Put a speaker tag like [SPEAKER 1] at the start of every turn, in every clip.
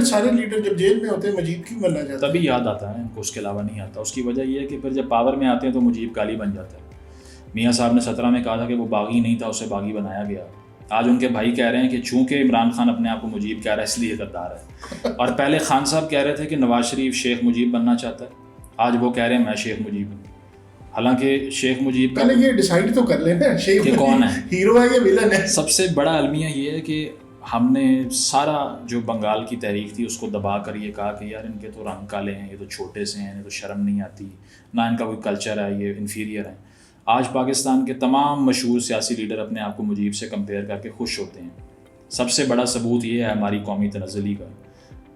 [SPEAKER 1] پھر سارے لیڈر جب جیل میں ہوتے ہیں مجید کیوں بننا چاہتے ہیں؟
[SPEAKER 2] تبھی یاد آتا ہے ان کو، اس کے علاوہ نہیں آتا. اس کی وجہ یہ ہے کہ پھر جب پاور میں آتے ہیں تو مجیب کالی بن جاتا ہے. میاں صاحب نے 17 میں کہا تھا کہ وہ باغی نہیں تھا، اسے باغی بنایا گیا. آج ان کے بھائی کہہ رہے ہیں کہ چونکہ عمران خان اپنے آپ کو مجیب کہہ رہا ہے اس لیے غدار ہے. اور پہلے خان صاحب کہہ رہے تھے کہ نواز شریف شیخ مجیب بننا چاہتا ہے، آج وہ کہہ رہے ہیں میں شیخ مجیب ہوں. حالانکہ شیخ مجیب
[SPEAKER 1] پہلے یہ ڈیسائیڈ تو کر لینا شیخ
[SPEAKER 2] کون ہے،
[SPEAKER 1] ہیرو ہے یا ویلن ہے.
[SPEAKER 2] سب سے بڑا المیہ یہ ہے کہ ہم نے سارا جو بنگال کی تحریک تھی اس کو دبا کر یہ کہا کہ یار ان کے تو رنگ کالے ہیں، یہ تو چھوٹے سے ہیں، انہیں تو شرم نہیں آتی، نہ ان کا کوئی کلچر ہے، یہ انفیریئر ہیں. آج پاکستان کے تمام مشہور سیاسی لیڈر اپنے آپ کو مجیب سے کمپیئر کر کے خوش ہوتے ہیں. سب سے بڑا ثبوت یہ ہے ہماری قومی تنزلی کا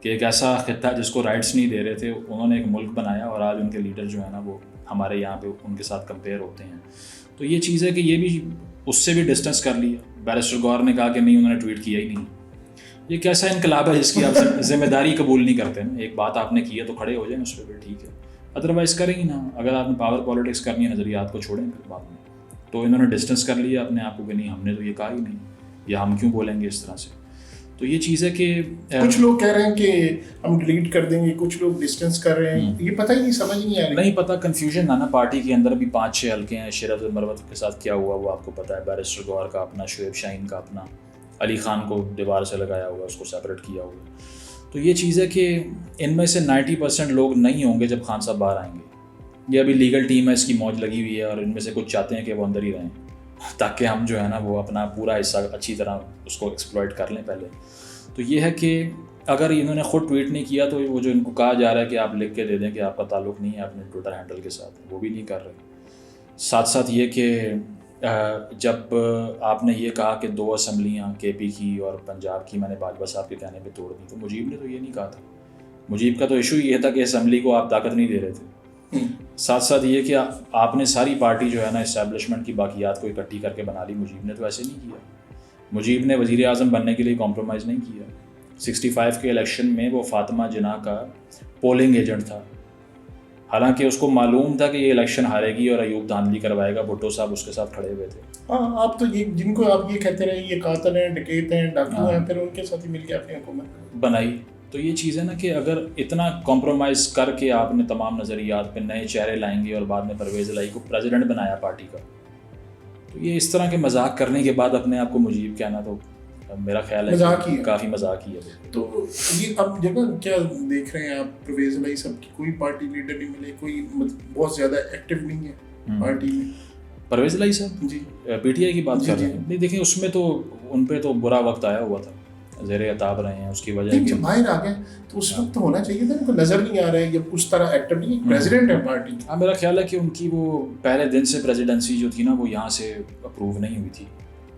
[SPEAKER 2] کہ ایک ایسا خطہ جس کو رائٹس نہیں دے رہے تھے انہوں نے ایک ملک بنایا، اور آج ان کے لیڈر جو ہیں نا وہ ہمارے یہاں پہ ان کے ساتھ کمپیئر ہوتے ہیں. تو یہ چیز ہے کہ یہ بھی اس سے بھی ڈسٹنس کر لیا. بیرسٹر گور نے کہا کہ نہیں انہوں نے ٹویٹ کیا ہی نہیں. یہ کیسا انقلاب ہے جس کی آپ ذمہ داری قبول نہیں کرتے نا. ایک بات آپ نے کی ہے تو کھڑے ہو جائیں اس پہ، پھر ٹھیک ہے، ادروائز کریں ہی نا. اگر آپ نے پاور پالیٹکس کرنی ہے نظریات کو چھوڑیں پھر بعد میں. تو انہوں نے ڈسٹنس کر لیا اپنے آپ کو کہ نہیں ہم نے تو یہ کہا ہی نہیں، یا ہم کیوں بولیں گے اس طرح سے. تو یہ چیز ہے کہ
[SPEAKER 1] کچھ لوگ کہہ رہے ہیں کہ ہم ڈیلیٹ کر دیں گے، کچھ لوگ ڈسٹنس کر رہے ہیں. یہ پتہ ہی نہیں، سمجھ نہیں آ رہی.
[SPEAKER 2] نہیں پتہ، کنفیوژن ہے نا. پارٹی کے اندر بھی 5-6 حلقے ہیں. شیر افضل مروت کے ساتھ کیا ہوا وہ آپ کو پتہ ہے. بیرسٹر گوہر کا اپنا، شعیب شاہین کا اپنا، علی خان کو دیوار سے لگایا ہوا، اس کو سیپریٹ کیا ہوا. تو یہ چیز ہے کہ ان میں سے 90% لوگ نہیں ہوں گے جب خان صاحب باہر آئیں گے. یہ ابھی لیگل ٹیم ہے، اس کی موج لگی ہوئی ہے، اور ان میں سے کچھ چاہتے ہیں کہ وہ اندر ہی رہیں تاکہ ہم جو ہے نا وہ اپنا پورا حصہ اچھی طرح اس کو ایکسپلائٹ کر لیں پہلے. تو یہ ہے کہ اگر انہوں نے خود ٹویٹ نہیں کیا تو وہ جو ان کو کہا جا رہا ہے کہ آپ لکھ کے دے دیں کہ آپ کا تعلق نہیں ہے اپنے ٹویٹر ہینڈل کے ساتھ، وہ بھی نہیں کر رہے. ساتھ ساتھ یہ کہ جب آپ نے یہ کہا کہ 2 اسمبلیاں کے پی کی اور پنجاب کی میں نے باجوہ صاحب کے کہنے پہ توڑ دی، تو مجیب نے تو یہ نہیں کہا تھا. مجیب کا تو ایشو یہ تھا کہ اسمبلی کو آپ طاقت نہیں دے رہے تھے. ساتھ ساتھ یہ کہ آپ نے ساری پارٹی جو ہے نا اسٹیبلشمنٹ کی باقیات کو اکٹھی کر کے بنا لی. مجیب نے تو ایسے نہیں کیا. مجیب نے وزیر اعظم بننے کے لیے کمپرومائز نہیں کیا. 65 کے الیکشن میں وہ فاطمہ جناح کا پولنگ ایجنٹ تھا، حالانکہ اس کو معلوم تھا کہ یہ الیکشن ہارے گی اور ایوب دھاندلی کروائے گا. بھٹو صاحب اس کے ساتھ کھڑے ہوئے تھے.
[SPEAKER 1] ہاں، آپ تو یہ جن کو آپ یہ کہتے رہے یہ قاتل ہیں، ڈکیت ہیں، ڈاکو ہیں، پھر ان کے ساتھ ہی مل کے اپنی حکومت
[SPEAKER 2] بنائی. تو یہ چیز ہے نا کہ اگر اتنا کمپرومائز کر کے آپ نے تمام نظریات پہ نئے چہرے لائیں گے اور بعد میں پرویز الہی کو پریزیڈنٹ بنایا پارٹی کا، تو یہ اس طرح کے مذاق کرنے کے بعد اپنے آپ کو مجیب کہنا تو میرا خیال ہے کافی مذاق ہی ہے.
[SPEAKER 1] تو یہ اب جگہ کیا دیکھ رہے ہیں آپ، پرویز الہی سب کی کوئی پارٹی لیڈر نہیں ملے، کوئی بہت زیادہ ایکٹیو نہیں ہے پارٹی میں.
[SPEAKER 2] پرویز الہی صاحب
[SPEAKER 1] جی
[SPEAKER 2] پی ٹی آئی کی بات کر رہے ہیں. نہیں دیکھیں، اس میں تو ان پہ تو برا وقت آیا ہوا تھا، زیر عتاب رہے ہیں. اس کی وجہ
[SPEAKER 1] جب باہر آ گئے تو اس وقت تو ہونا چاہیے تھا، ان کو نظر نہیں آ رہا ہے یہ اس طرح ایکٹیو نہیں. پریزیڈنٹ ہے پارٹی.
[SPEAKER 2] ہاں، میرا خیال ہے کہ ان کی وہ پہلے دن سے پریزیڈنسی جو تھی نا وہ یہاں سے اپروو نہیں ہوئی تھی.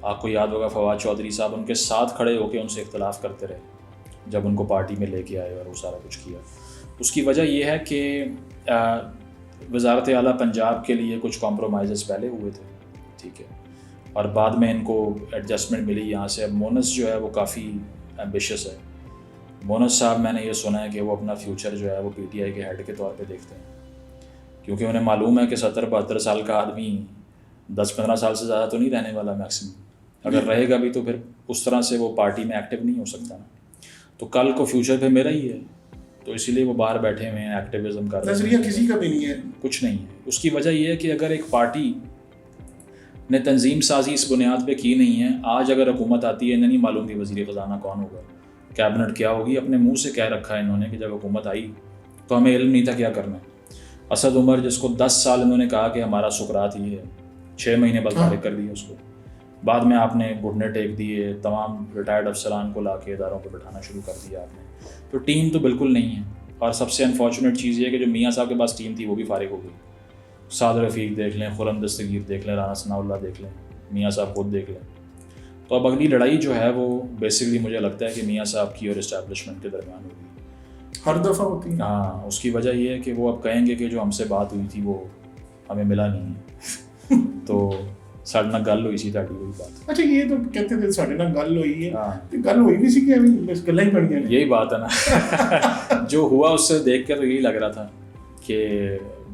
[SPEAKER 2] آپ کو یاد ہوگا فواد چودھری صاحب ان کے ساتھ کھڑے ہو کے ان سے اختلاف کرتے رہے جب ان کو پارٹی میں لے کے آئے اور وہ سارا کچھ کیا. اس کی وجہ یہ ہے کہ وزارت اعلیٰ پنجاب کے لیے کچھ کمپرومائزز پہلے ہوئے تھے، ٹھیک ہے، اور بعد میں ان کو ایڈجسٹمنٹ ملی یہاں سے. اب مونس جو ہے وہ کافی ایمبیشیس ہے. مونس صاحب میں نے یہ سنا ہے کہ وہ اپنا فیوچر جو ہے وہ پی ٹی آئی کے ہیڈ کے طور پہ دیکھتے ہیں، کیونکہ انہیں معلوم ہے کہ 70-72 سال کا آدمی 10-15 سال سے زیادہ تو نہیں رہنے والا میکسیمم. اگر رہے گا بھی تو پھر اس طرح سے وہ پارٹی میں ایکٹیو نہیں ہو سکتا نا. تو کل کو فیوچر پہ میرا ہی ہے، تو اسی لیے وہ باہر بیٹھے ہوئے ہیں، ایکٹیویزم کر رہے ہیں.
[SPEAKER 1] نظریہ کسی کا بھی نہیں ہے،
[SPEAKER 2] کچھ نہیں ہے. اس کی وجہ یہ ہے کہ اگر ایک پارٹی نے تنظیم سازی اس بنیاد پہ کی نہیں ہے، آج اگر حکومت آتی ہے انہیں نہیں معلوم کہ وزیر خزانہ کون ہوگا، کیبنٹ کیا ہوگی. اپنے منہ سے کہہ رکھا ہے انہوں نے کہ جب حکومت آئی تو ہمیں علم نہیں تھا کیا کرنا ہے. اسد عمر جس کو 10 سال انہوں نے کہا کہ ہمارا سکرات ہی ہے، 6 مہینے بعد فارغ کر دیا اس کو. بعد میں آپ نے گھٹنے ٹیک دیے، تمام ریٹائرڈ افسران کو لا کے اداروں پہ بٹھانا شروع کر دیا آپ نے. تو ٹیم تو بالکل نہیں ہے. اور سب سے انفارچونیٹ چیز یہ ہے کہ جو میاں صاحب کے پاس ٹیم تھی وہ بھی فارغ ہو گئی. سعد رفیق دیکھ لیں، خرم دستگیر دیکھ لیں، رانا ثناء اللہ دیکھ لیں، میاں صاحب خود دیکھ لیں. تو اب اگلی لڑائی جو ہے وہ بیسکلی مجھے لگتا ہے کہ میاں صاحب کی اور اسٹیبلشمنٹ کے درمیان ہوگی.
[SPEAKER 1] ہر دفعہ ہوتی ہے.
[SPEAKER 2] ہاں، اس کی وجہ یہ ہے کہ وہ اب کہیں گے کہ جو ہم سے بات ہوئی تھی وہ ہمیں ملا نہیں ہے. تو ساڈے نال گل ہوئی سی تہاڈی وہی بات.
[SPEAKER 1] اچھا، یہ تو کہتے تھے ساڈے نال گل ہوئی ہے، گل ہوئی نہیں سی کہ بس گلاں ہی بڑھیاں.
[SPEAKER 2] یہی بات ہے نا. جو ہوا اس سے دیکھ کے تو یہی لگ رہا تھا کہ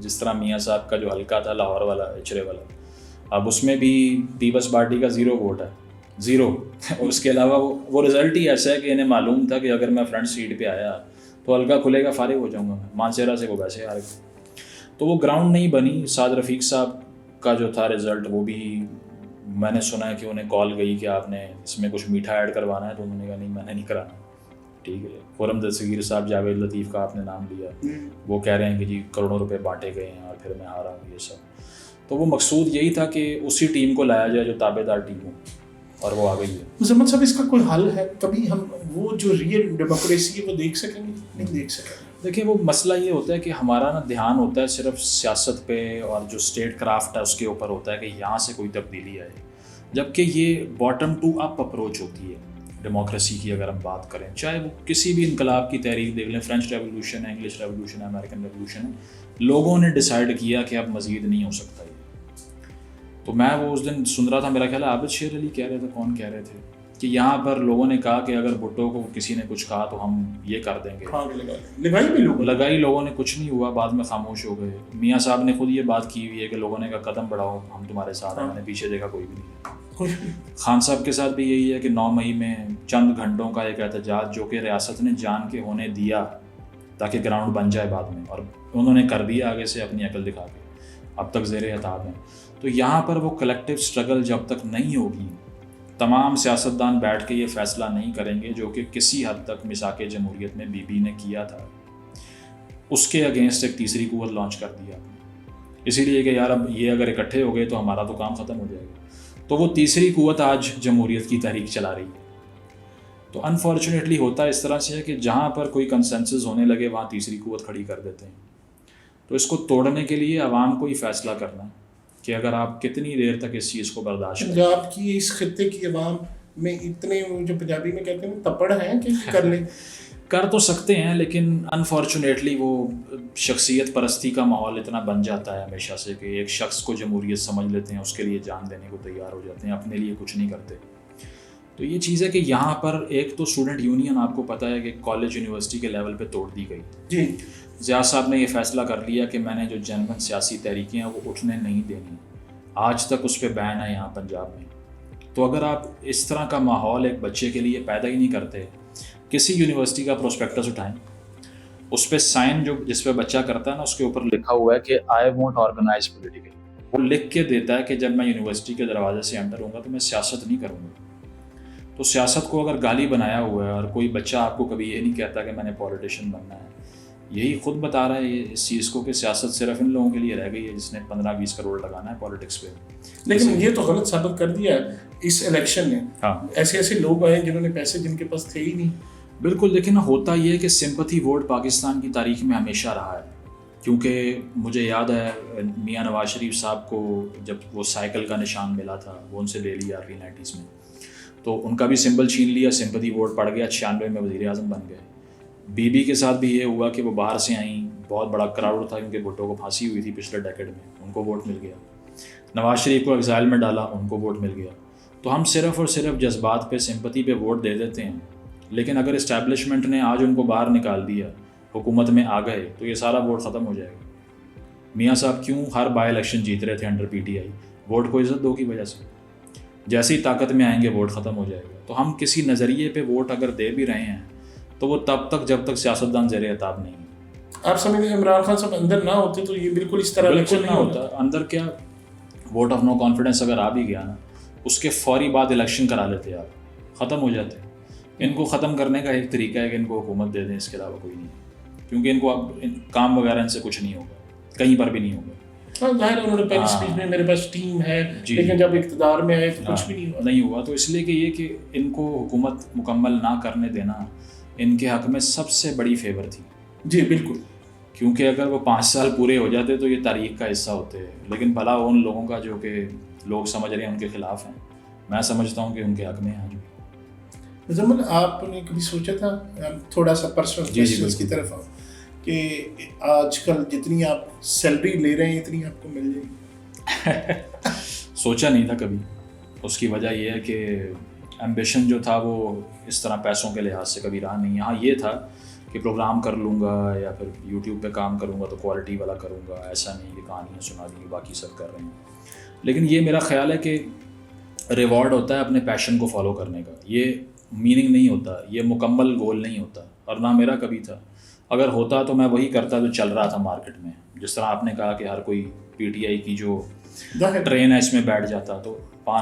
[SPEAKER 2] جس طرح میاں صاحب کا جو حلقہ تھا لاہور والا، اچرے والا، اب اس میں بھی پیپلز پارٹی کا 0 ووٹ ہے. زیرو. اس کے علاوہ وہ رزلٹ ہی ایسا ہے کہ انہیں معلوم تھا کہ اگر میں فرنٹ سیٹ پہ آیا تو حلقہ کھلے گا, فارغ ہو جاؤں گا میں. مانسیرا سے وہ ویسے آ گئے, تو وہ گراؤنڈ نہیں بنی. سعد رفیق صاحب کا جو تھا رزلٹ, وہ بھی میں نے سنا ہے کہ انہیں کال گئی کہ آپ نے اس میں کچھ میٹھا ایڈ کروانا ہے, تو انہوں نے کہا نہیں میں نے نہیں کرانا. ٹھیک ہے. خرم دستگیر صاحب, جاوید لطیف کا آپ نے نام لیا, وہ کہہ رہے ہیں کہ جی کروڑوں روپے بانٹے گئے ہیں اور پھر میں ہارا ہوں, یہ سب. تو وہ مقصود یہی تھا کہ اسی ٹیم کو لایا جائے جو تابع دار ٹیم ہو, اور وہ آ گئی ہے.
[SPEAKER 1] مزمل صاحب, اس کا کوئی حل ہے؟ کبھی ہم وہ جو ریئل ڈیموکریسی ہے وہ دیکھ سکیں گے؟ نہیں دیکھ سکیں.
[SPEAKER 2] دیکھیں, وہ مسئلہ یہ ہوتا ہے کہ ہمارا نا دھیان ہوتا ہے صرف سیاست پہ, اور جو اسٹیٹ کرافٹ ہے اس کے اوپر ہوتا ہے کہ یہاں سے کوئی تبدیلی آئے, جبکہ یہ باٹم ٹو اپ اپروچ ہوتی ہے ڈیموکریسی کی. اگر ہم بات کریں, چاہے وہ کسی بھی انقلاب کی تحریک دیکھ لیں, فرینچ ریولوشن ہے, انگلش ریولوشن ہے, امریکن ریولوشن ہے, لوگوں نے ڈیسائیڈ کیا کہ اب مزید نہیں ہو سکتا یہ. تو میں وہ اس دن سن رہا تھا, میرا خیال ہے عابد شیر علی کہہ رہے تھے, کون کہہ رہے تھے کہ یہاں پر لوگوں نے کہا کہ اگر بھٹو کو کسی نے کچھ کہا تو ہم یہ کر دیں گے. لگائی لوگوں نے, کچھ نہیں ہوا, بعد میں خاموش ہو گئے. میاں صاحب نے خود یہ بات کی ہوئی ہے کہ لوگوں نے کہا قدم بڑھاؤ, ہم تمہارے ساتھ ہیں. میں نے پیچھے دیکھا کوئی بھی نہیں. خان صاحب کے ساتھ بھی یہی ہے کہ 9 مئی میں چند گھنٹوں کا ایک احتجاج جو کہ ریاست نے جان کے ہونے دیا تاکہ گراؤنڈ بن جائے بعد میں, اور انہوں نے کر دیا آگے سے اپنی عقل دکھا کے, اب تک زیر عتاب ہیں. تو یہاں پر وہ کلیکٹیو سٹرگل جب تک نہیں ہوگی, تمام سیاستدان بیٹھ کے یہ فیصلہ نہیں کریں گے جو کہ کسی حد تک مساق جمہوریت میں بی بی نے کیا تھا, اس کے اگینسٹ ایک تیسری قوت لانچ کر دیا اسی لیے کہ یار اب یہ اگر اکٹھے ہو گئے تو ہمارا تو کام ختم ہو جائے گا. تو وہ تیسری قوت آج جمہوریت کی تحریک چلا رہی ہے. تو انفارچونیٹلی ہوتا اس طرح سے ہے کہ جہاں پر کوئی کنسنسس ہونے لگے وہاں تیسری قوت کھڑی کر دیتے ہیں. تو اس کو توڑنے کے لیے عوام کو ہی فیصلہ کرنا ہے کہ اگر آپ کتنی دیر تک اس چیز کو برداشت کریں.
[SPEAKER 1] پنجاب کی اس خطے کی عوام میں اتنے جو پنجابی میں کہتے ہیں تپڑ ہیں کہ کر لیں.
[SPEAKER 2] کر تو سکتے ہیں, لیکن انفارچونیٹلی وہ شخصیت پرستی کا ماحول اتنا بن جاتا ہے ہمیشہ سے کہ ایک شخص کو جمہوریت سمجھ لیتے ہیں, اس کے لیے جان دینے کو تیار ہو جاتے ہیں, اپنے لیے کچھ نہیں کرتے. تو یہ چیز ہے کہ یہاں پر ایک تو اسٹوڈنٹ یونین آپ کو پتہ ہے کہ کالج یونیورسٹی کے لیول پہ توڑ دی گئی.
[SPEAKER 1] جی,
[SPEAKER 2] ضیاء صاحب نے یہ فیصلہ کر لیا کہ میں نے جو جنرل سیاسی تحریکیں ہیں وہ اٹھنے نہیں دینی. آج تک اس پہ بین ہے یہاں پنجاب میں. تو اگر آپ اس طرح کا ماحول ایک بچے کے لیے پیدا ہی نہیں کرتے, کسی یونیورسٹی کا پروسپیکٹس اٹھائیں, اس پہ سائن جو جس پہ بچہ کرتا ہے نا, اس کے اوپر لکھا ہوا ہے کہ آئی وونٹ آرگنائز پولیٹیکلی. وہ لکھ کے دیتا ہے کہ جب میں یونیورسٹی کے دروازے سے انٹر ہوں گا تو میں سیاست نہیں کروں گا. تو سیاست کو اگر گالی بنایا ہوا ہے, اور کوئی بچہ آپ کو کبھی یہ نہیں کہتا کہ میں نے پولیٹیشین بننا ہے, یہی خود بتا رہا ہے اس چیز کو کہ سیاست صرف ان لوگوں کے لیے رہ گئی ہے جس نے 15-20 کروڑ لگانا ہے پالیٹکس پہ.
[SPEAKER 1] لیکن یہ تو غلط ثابت کر دیا ہے اس الیکشن نے.
[SPEAKER 2] ہاں,
[SPEAKER 1] ایسے لوگ آئے جنہوں نے پیسے جن کے پاس تھے ہی نہیں.
[SPEAKER 2] بالکل. لیکن ہوتا یہ ہے کہ سمپتھی ووٹ پاکستان کی تاریخ میں ہمیشہ رہا ہے, کیونکہ مجھے یاد ہے میاں نواز شریف صاحب کو جب وہ سائیکل کا نشان ملا تھا وہ ان سے لے لیا ارلی 90s میں, تو ان کا بھی سمبل چھین لیا, سمپتھی ووٹ پڑ گیا, 96 میں وزیر اعظم بن گئے. بی بی کے ساتھ بھی یہ ہوا کہ وہ باہر سے آئیں, بہت بڑا کراؤڈ تھا کیونکہ بھٹو کو پھانسی ہوئی تھی پچھلے ڈیکیڈ میں, ان کو ووٹ مل گیا. نواز شریف کو ایگزائل میں ڈالا, ان کو ووٹ مل گیا. تو ہم صرف اور صرف جذبات پہ, سمپتھی پہ ووٹ دے دیتے ہیں, لیکن اگر اسٹیبلشمنٹ نے آج ان کو باہر نکال دیا, حکومت میں آ گئے, تو یہ سارا ووٹ ختم ہو جائے گا. میاں صاحب کیوں ہر بائی الیکشن جیت رہے تھے under P T I? Vote کو عزت دو کی وجہ سے. جیسے ہی طاقت میں آئیں گے ووٹ ختم ہو جائے گا. تو ہم کسی نظریے پہ ووٹ اگر دے بھی رہے ہیں تو وہ تب تک جب تک سیاستدان زیر عتاب نہیں.
[SPEAKER 1] آپ سمجھتے ہیں عمران خان صاحب اندر نہ ہوتے تو یہ بالکل اس طرح
[SPEAKER 2] بالکل نہ ہوتا. اندر کیا ووٹ آف نو کانفیڈنس اگر آ بھی گیا نا, اس کے فوری بعد الیکشن کرا لیتے آپ, ختم ہو جاتے. ان کو ختم کرنے کا ایک طریقہ ہے کہ ان کو حکومت دے دیں, اس کے علاوہ کوئی نہیں, کیونکہ ان کو اب کام وغیرہ ان سے کچھ نہیں ہوگا, کہیں پر بھی نہیں ہوگا.
[SPEAKER 1] ظاہر انہوں نے پہلی اسپیچ میں میرے پاس ٹیم ہے, لیکن جب اقتدار میں آئے تو کچھ بھی نہیں
[SPEAKER 2] ہوا. تو اس لیے کہ یہ کہ ان کو حکومت مکمل نہ کرنے دینا ان کے حق میں سب سے بڑی فیور تھی.
[SPEAKER 1] جی بالکل,
[SPEAKER 2] کیونکہ اگر وہ 5 سال پورے ہو جاتے تو یہ تاریخ کا حصہ ہوتے. لیکن بھلا ان لوگوں کا جو کہ لوگ سمجھ رہے ہیں ان کے خلاف ہیں, میں سمجھتا ہوں کہ ان کے حق میں ہیں.
[SPEAKER 1] مزمل, آپ نے کبھی سوچا تھا, تھوڑا سا پرسنل کی طرف آؤ, کہ آج کل جتنی آپ سیلری لے رہے ہیں اتنی آپ کو مل جائے گی؟
[SPEAKER 2] سوچا نہیں تھا کبھی. اس کی وجہ یہ ہے کہ ایمبیشن جو تھا وہ اس طرح پیسوں کے لحاظ سے کبھی رہا نہیں. ہاں یہ تھا کہ پروگرام کر لوں گا یا پھر یوٹیوب پہ کام کروں گا تو کوالٹی والا کروں گا, ایسا نہیں کہ کہانیاں سنا دیں باقی سب کر رہے ہیں. لیکن یہ میرا خیال ہے کہ ریوارڈ ہوتا ہے اپنے پیشن کو فالو کرنے کا. یہ میننگ نہیں ہوتا, یہ مکمل گول نہیں ہوتا, اور نہ میرا کبھی تھا. اگر ہوتا تو میں وہی کرتا جو چل رہا تھا مارکیٹ میں. جس طرح آپ نے کہا کہ ہر کوئی پی ٹی آئی کی جو ٹرین ہے اس میں بیٹھ جاتا, تو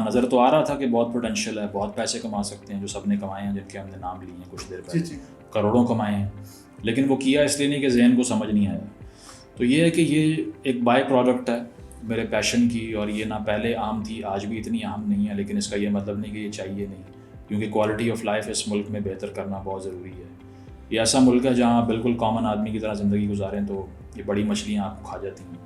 [SPEAKER 2] نظر تو آ رہا تھا کہ بہت پوٹینشیل ہے, بہت پیسے کما سکتے ہیں, جو سب نے کمائے ہیں, جن کے ہم نے نام لیے ہیں کچھ دیر پہلے, کروڑوں کمائے ہیں. لیکن وہ کیا اس لیے نہیں کہ ذہن کو سمجھ نہیں آیا. تو یہ ہے کہ یہ ایک بائی پروڈکٹ ہے میرے پیشن کی, اور یہ نہ پہلے عام تھی, آج بھی اتنی عام نہیں ہے. لیکن اس کا یہ مطلب نہیں کہ یہ چاہیے نہیں, کیونکہ کوالٹی آف لائف اس ملک میں بہتر کرنا بہت ضروری ہے. یہ ایسا ملک ہے جہاں بالکل کامن آدمی کی طرح زندگی گزاریں تو یہ بڑی مچھلیاں آپ کو کھا جاتی ہیں.